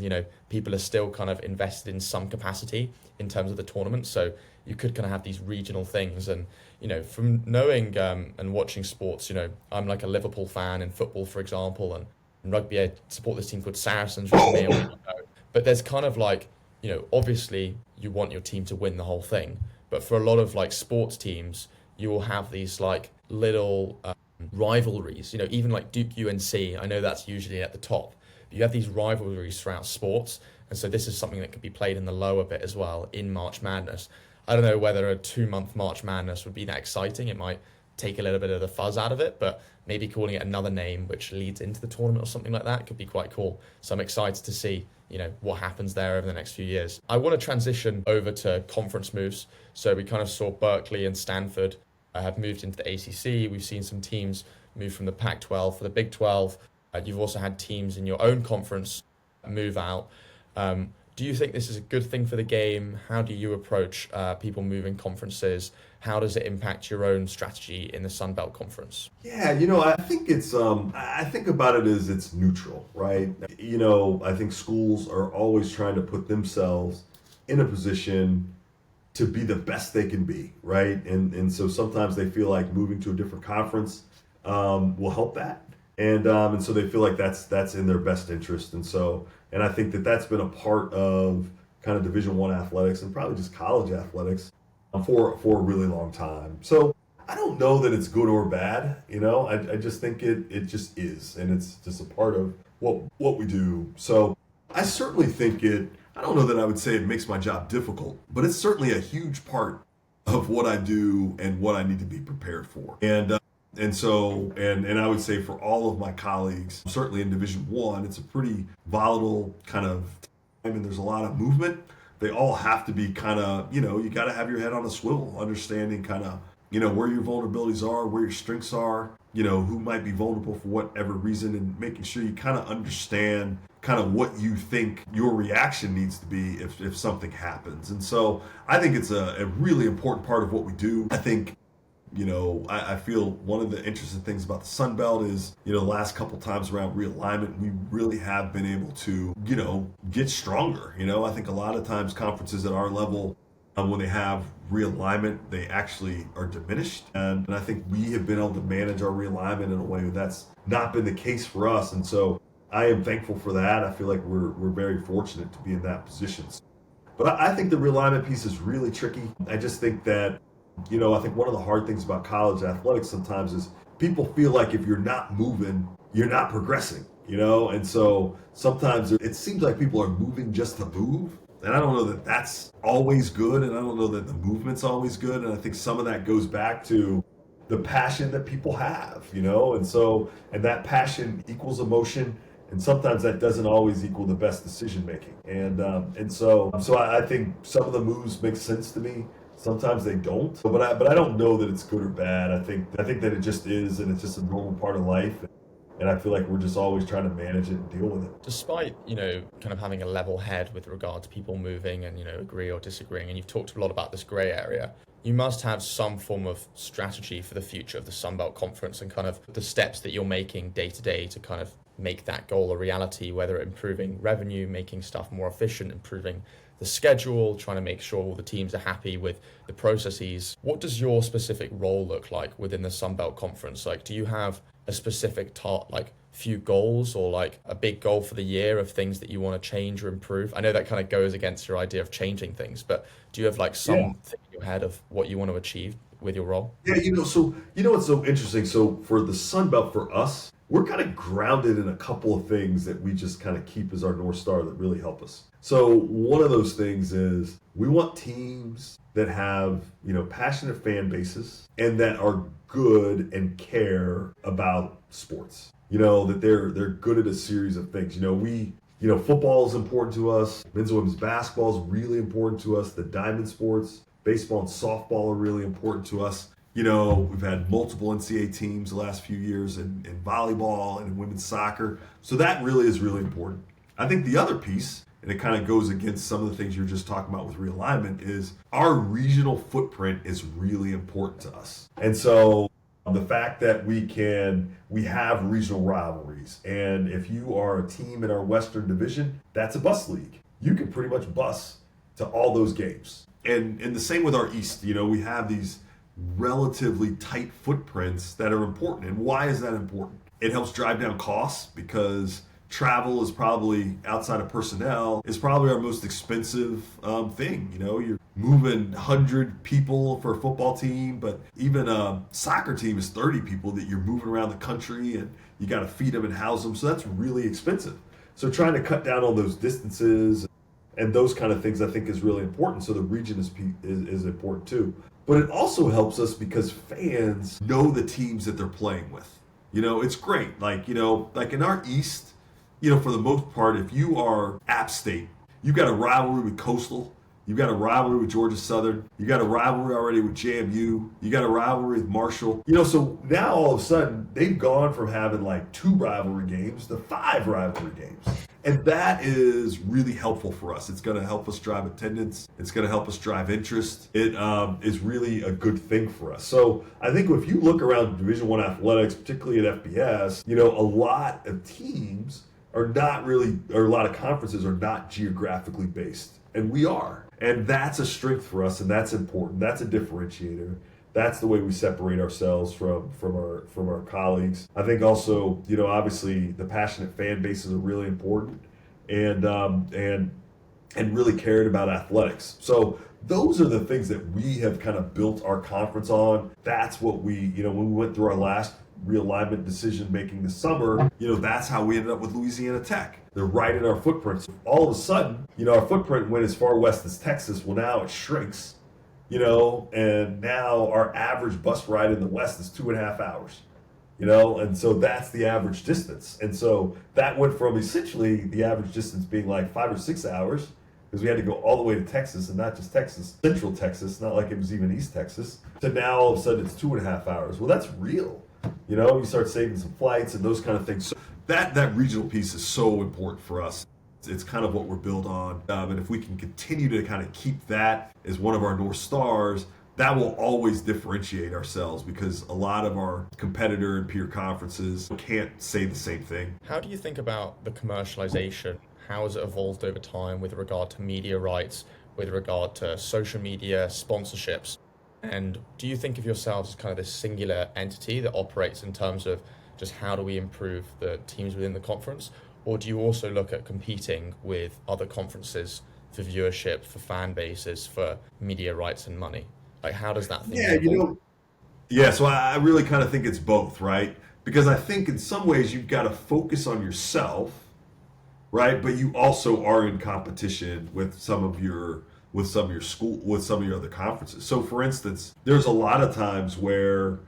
People are still kind of invested in some capacity in terms of the tournament. So you could kind of have these regional things. And, from knowing and watching sports, I'm like a Liverpool fan in football, for example, and in rugby, I support this team called Saracens, which may or may not know. But there's kind of like, obviously you want your team to win the whole thing. But for a lot of like sports teams, you will have these like little rivalries, even like Duke UNC, I know that's usually at the top. You have these rivalries throughout sports. And so this is something that could be played in the lower bit as well in March Madness. I don't know whether a 2-month March Madness would be that exciting. It might take a little bit of the fuzz out of it, but maybe calling it another name which leads into the tournament or something like that could be quite cool. So I'm excited to see, what happens there over the next few years. I want to transition over to conference moves. So we kind of saw Berkeley and Stanford have moved into the ACC. We've seen some teams move from the Pac-12 for the Big 12. You've also had teams in your own conference move out. Do you think this is a good thing for the game? How do you approach people moving conferences? How does it impact your own strategy in the Sun Belt Conference? Yeah, I think it's, I think about it as it's neutral, right? I think schools are always trying to put themselves in a position to be the best they can be, right? And so sometimes they feel like moving to a different conference will help that. And so they feel like that's in their best interest. And I think that's been a part of kind of Division I athletics and probably just college athletics for a really long time. So I don't know that it's good or bad, I just think it just is, and it's just a part of what we do. So I certainly think I don't know that I would say it makes my job difficult, but it's certainly a huge part of what I do and what I need to be prepared for. And I would say for all of my colleagues, certainly in Division One, it's a pretty volatile kind of time, and there's a lot of movement. They all have to be kind of, you got to have your head on a swivel, understanding kind of, where your vulnerabilities are, where your strengths are, who might be vulnerable for whatever reason, and making sure you kind of understand kind of what you think your reaction needs to be if something happens. And so I think it's a really important part of what we do. I think, I feel one of the interesting things about the Sun Belt is, the last couple times around realignment, we really have been able to, get stronger. I think a lot of times conferences at our level, when they have realignment, they actually are diminished. And I think we have been able to manage our realignment in a way that's not been the case for us. And so I am thankful for that. I feel like we're very fortunate to be in that position. But I think the realignment piece is really tricky. I just think that, I think one of the hard things about college athletics sometimes is people feel like if you're not moving, you're not progressing, And so sometimes it seems like people are moving just to move. And I don't know that that's always good, and I don't know that the movement's always good. And I think some of that goes back to the passion that people have, and that passion equals emotion. And sometimes that doesn't always equal the best decision making. And so I think some of the moves make sense to me. Sometimes they don't. But I don't know that it's good or bad. I think that it just is, and it's just a normal part of life. And I feel like we're just always trying to manage it and deal with it. Despite, kind of having a level head with regard to people moving and, agree or disagreeing, and you've talked a lot about this grey area, you must have some form of strategy for the future of the Sun Belt Conference and kind of the steps that you're making day to day to kind of make that goal a reality, whether improving revenue, making stuff more efficient, improving the schedule, trying to make sure all the teams are happy with the processes. What does your specific role look like within the Sun Belt Conference? Like, do you have a specific few goals or like a big goal for the year of things that you want to change or improve? I know that kind of goes against your idea of changing things, but do you have like something in your head of what you want to achieve with your role? Yeah, so what's so interesting? So for the Sun Belt, for us, we're kind of grounded in a couple of things that we just kind of keep as our North Star that really help us. So one of those things is we want teams that have, passionate fan bases and that are good and care about sports. That they're good at a series of things. Football is important to us. Men's and women's basketball is really important to us. The diamond sports, baseball and softball are really important to us. We've had multiple NCAA teams the last few years in volleyball and in women's soccer. So that really is really important. I think the other piece, and it kind of goes against some of the things you're just talking about with realignment, is our regional footprint is really important to us. And so the fact that we have regional rivalries, and if you are a team in our Western Division, that's a bus league. You can pretty much bus to all those games. And the same with our East. We have these relatively tight footprints that are important. And why is that important? It helps drive down costs because travel is probably, outside of personnel, is probably our most expensive thing. You're moving 100 people for a football team, but even a soccer team is 30 people that you're moving around the country, and you got to feed them and house them. So that's really expensive. So trying to cut down on those distances and those kind of things, I think, is really important. So the region is important too. But it also helps us because fans know the teams that they're playing with. It's great. Like in our East, for the most part, if you are App State, you've got a rivalry with Coastal. You've got a rivalry with Georgia Southern. You got a rivalry already with JMU. You got a rivalry with Marshall. So now all of a sudden, they've gone from having like 2 rivalry games to 5 rivalry games. And that is really helpful for us. It's going to help us drive attendance. It's going to help us drive interest. It is really a good thing for us. So I think if you look around Division I athletics, particularly at FBS, a lot of teams are not really, or a lot of conferences are not geographically based. And we are. And that's a strength for us, and that's important. That's a differentiator. That's the way we separate ourselves from our colleagues. I think also, obviously the passionate fan bases are really important, and really cared about athletics. So those are the things that we have kind of built our conference on. That's what we, when we went through our last realignment decision making this summer, that's how we ended up with Louisiana Tech. They're right in our footprint. So all of a sudden, our footprint went as far west as Texas. Well, now it shrinks, and now our average bus ride in the West is 2.5 hours. And so that's the average distance. And so that went from essentially the average distance being like 5 or 6 hours, because we had to go all the way to Texas, and not just Texas, Central Texas, not like it was even East Texas, to now all of a sudden it's 2.5 hours. Well, that's real. You start saving some flights and those kind of things. So that regional piece is so important for us. It's kind of what we're built on. And if we can continue to kind of keep that as one of our North Stars, that will always differentiate ourselves, because a lot of our competitor and peer conferences can't say the same thing. How do you think about the commercialization? How has it evolved over time with regard to media rights, with regard to social media, sponsorships? And do you think of yourselves as kind of this singular entity that operates in terms of just how do we improve the teams within the conference? Or do you also look at competing with other conferences for viewership, for fan bases, for media rights and money? Like, how does that thing evolve? So I really kind of think it's both, right? Because I think in some ways you've got to focus on yourself, right? But you also are in competition with some of your other conferences. So for instance, there's a lot of times where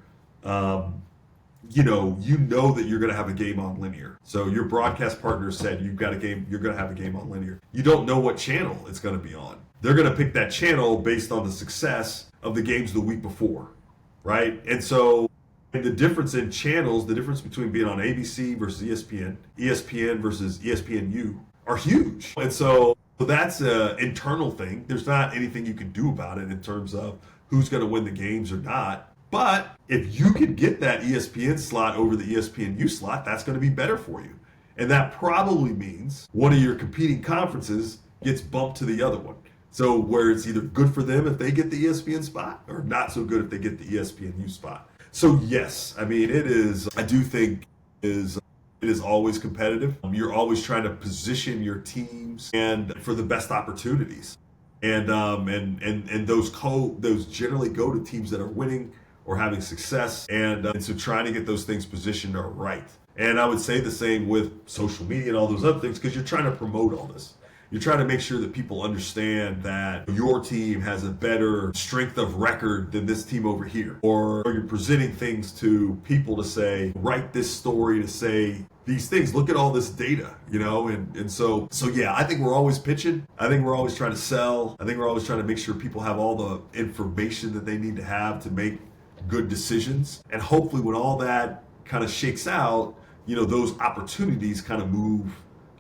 you know that you're going to have a game on linear. So your broadcast partner said you're going to have a game on linear. You don't know what channel it's going to be on. They're going to pick that channel based on the success of the games the week before, right? And so the difference in channels, the difference between being on ABC versus ESPN, ESPN versus ESPNU are huge. And so that's an internal thing. There's not anything you can do about it in terms of who's going to win the games or not. But if you can get that ESPN slot over the ESPNU slot, that's going to be better for you. And that probably means one of your competing conferences gets bumped to the other one. So where it's either good for them if they get the ESPN spot, or not so good if they get the ESPNU spot. So yes, I mean, I do think it is always competitive. You're always trying to position your teams and for the best opportunities. And those generally go to teams that are winning or having success. And so trying to get those things positioned are right. And I would say the same with social media and all those other things, because you're trying to promote all this. You're trying to make sure that people understand that your team has a better strength of record than this team over here. Or you're presenting things to people to say, write this story to say these things, look at all this data, and so yeah, I think we're always pitching. I think we're always trying to sell. I think we're always trying to make sure people have all the information that they need to have to make good decisions. And hopefully when all that kind of shakes out, those opportunities kind of move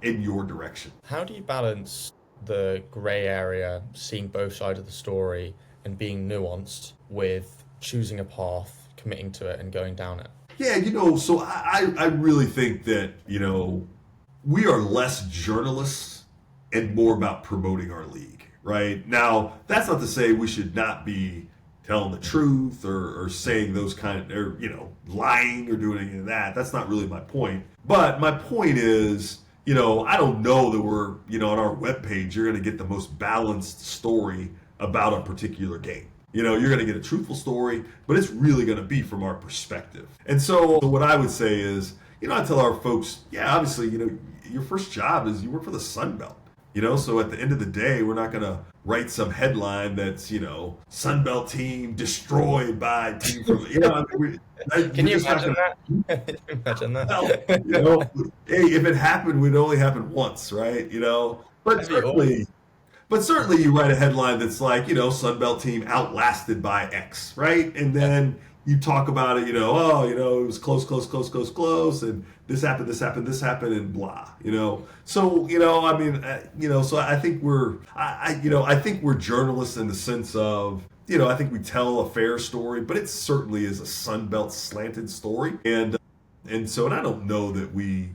in your direction. How do you balance the gray area, seeing both sides of the story and being nuanced, with choosing a path, committing to it and going down it? Yeah, so I really think that, we are less journalists and more about promoting our league, right? Now, that's not to say we should not be telling the truth or saying those lying or doing any of that. That's not really my point. But my point is, I don't know that we're, on our webpage, you're going to get the most balanced story about a particular game. You're going to get a truthful story, but it's really going to be from our perspective. And so what I would say is, I tell our folks, yeah, obviously, your first job is you work for the Sun Belt. So at the end of the day, we're not going to write some headline that's, Sun Belt team destroyed by team from, Can you imagine that? Imagine that. Well, hey, if it happened, it only happened once, right? But certainly you write a headline that's like, Sun Belt team outlasted by X, right? And then you talk about it, it was close, and this happened, and blah, So, so I think I think we're journalists in the sense of, I think we tell a fair story, but it certainly is a Sun Belt slanted story. And I don't know that we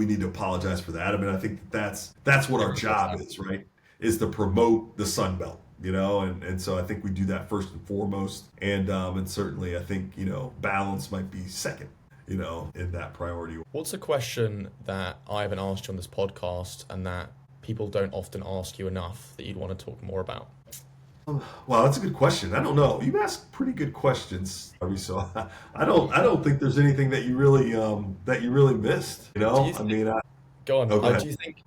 need to apologize for that. I mean, I think that's what our job is, right? Is to promote the Sun Belt. And so I think we do that first and foremost. And certainly I think, balance might be second, in that priority. What's a question that I haven't asked you on this podcast and that people don't often ask you enough that you'd want to talk more about? Well, that's a good question. I don't know. You ask pretty good questions, Harvey. So I don't think there's anything that you really missed. Do you I think, mean, go on, oh, go ahead.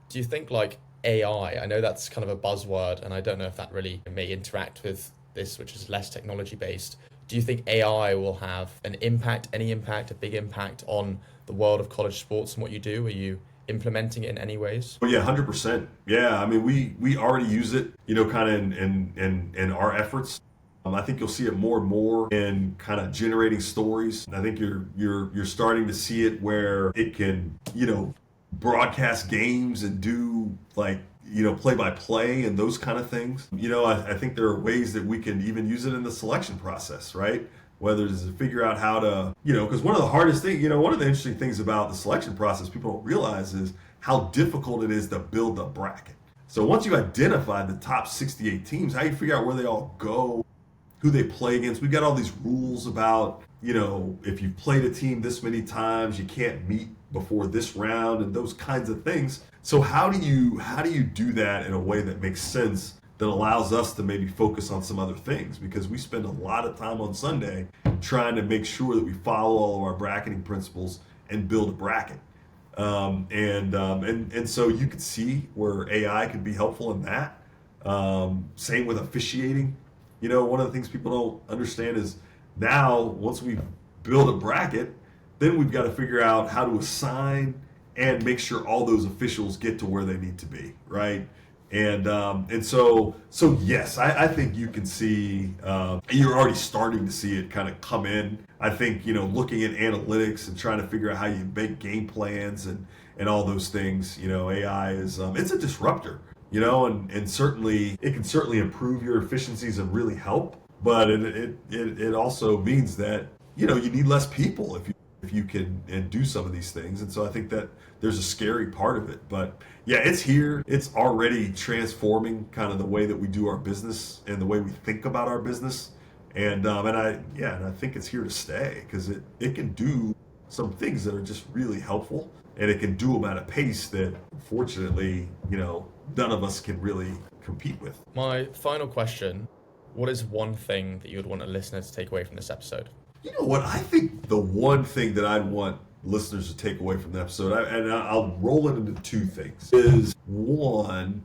do you think like AI, I know that's kind of a buzzword, and I don't know if that really may interact with this, which is less technology based. Do you think AI will have an impact, any impact, a big impact on the world of college sports and what you do? Are you implementing it in any ways? Oh yeah, 100%. Yeah, I mean, we already use it, kind of in our efforts. I think you'll see it more and more in kind of generating stories. I think you're starting to see it where it can, broadcast games and do like, play by play and those kind of things. I think there are ways that we can even use it in the selection process, right? Whether it's to figure out how to, because one of the hardest things, one of the interesting things about the selection process people don't realize is how difficult it is to build a bracket. So once you identify the top 68 teams, how you figure out where they all go, who they play against. We've got all these rules about, if you've played a team this many times, you can't meet before this round and those kinds of things. So how do you do that in a way that makes sense, that allows us to maybe focus on some other things? Because we spend a lot of time on Sunday trying to make sure that we follow all of our bracketing principles and build a bracket. And so you could see where AI could be helpful in that. Same with officiating. One of the things people don't understand is now once we build a bracket, then we've got to figure out how to assign and make sure all those officials get to where they need to be, right? And so yes, I think you can see, you're already starting to see it kind of come in. I think, looking at analytics and trying to figure out how you make game plans and all those things, AI is, it's a disruptor, and certainly, it can certainly improve your efficiencies and really help, but it also means that, you need less people if you can and do some of these things. And so I think that there's a scary part of it, but yeah, it's here. It's already transforming kind of the way that we do our business and the way we think about our business. And I think it's here to stay because it can do some things that are just really helpful, and it can do them at a pace that unfortunately, none of us can really compete with. My final question, what is one thing that you would want a listener to take away from this episode? You know what? I think the one thing that I'd want listeners to take away from the episode, I'll roll it into two things, is one,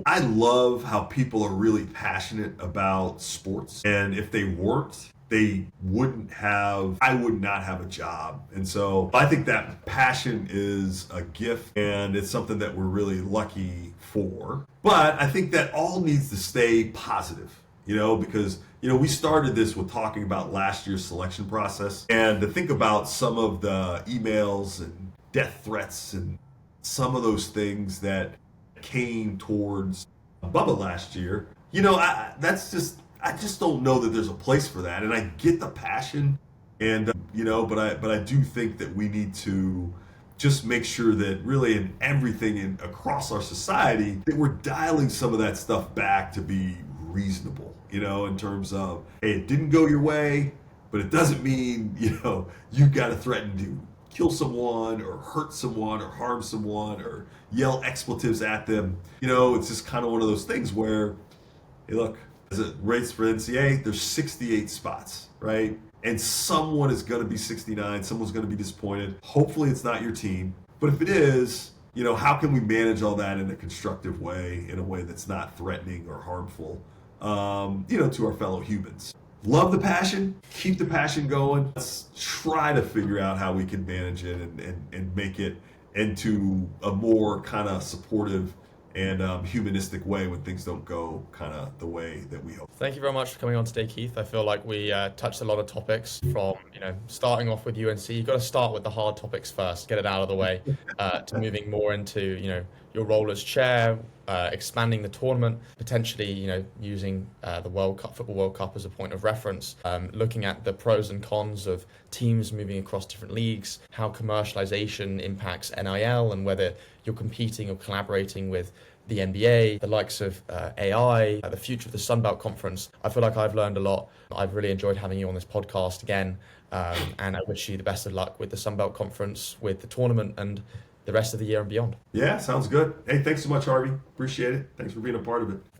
I love how people are really passionate about sports. And if they weren't, I would not have a job. And so I think that passion is a gift, and it's something that we're really lucky for. But I think that all needs to stay positive, because we started this with talking about last year's selection process, and to think about some of the emails and death threats and some of those things that came towards Bubba last year, I just don't know that there's a place for that. And I get the passion, and but I do think that we need to just make sure that really in everything across our society that we're dialing some of that stuff back to be reasonable, in terms of, hey, it didn't go your way, but it doesn't mean, you've got to threaten to kill someone or hurt someone or harm someone or yell expletives at them. It's just kind of one of those things where, hey, look, as it rates for NCAA, there's 68 spots, right? And someone is going to be 69, someone's going to be disappointed. Hopefully it's not your team, but if it is, how can we manage all that in a constructive way, in a way that's not threatening or harmful, to our fellow humans? Love the passion, keep the passion going. Let's try to figure out how we can manage it and make it into a more kind of supportive and humanistic way when things don't go kind of the way that we hope. Thank you very much for coming on today, Keith. I feel like we touched a lot of topics from, starting off with UNC. You've got to start with the hard topics first, get it out of the way, to moving more into, your role as chair, expanding the tournament, potentially, using the Football World Cup as a point of reference, looking at the pros and cons of teams moving across different leagues, how commercialization impacts NIL, and whether you're competing or collaborating with the NBA, the likes of AI, the future of the Sunbelt Conference. I feel like I've learned a lot. I've really enjoyed having you on this podcast again, and I wish you the best of luck with the Sunbelt Conference, with the tournament, and the rest of the year and beyond. Yeah, sounds good. Hey, thanks so much, Harvey. Appreciate it. Thanks for being a part of it.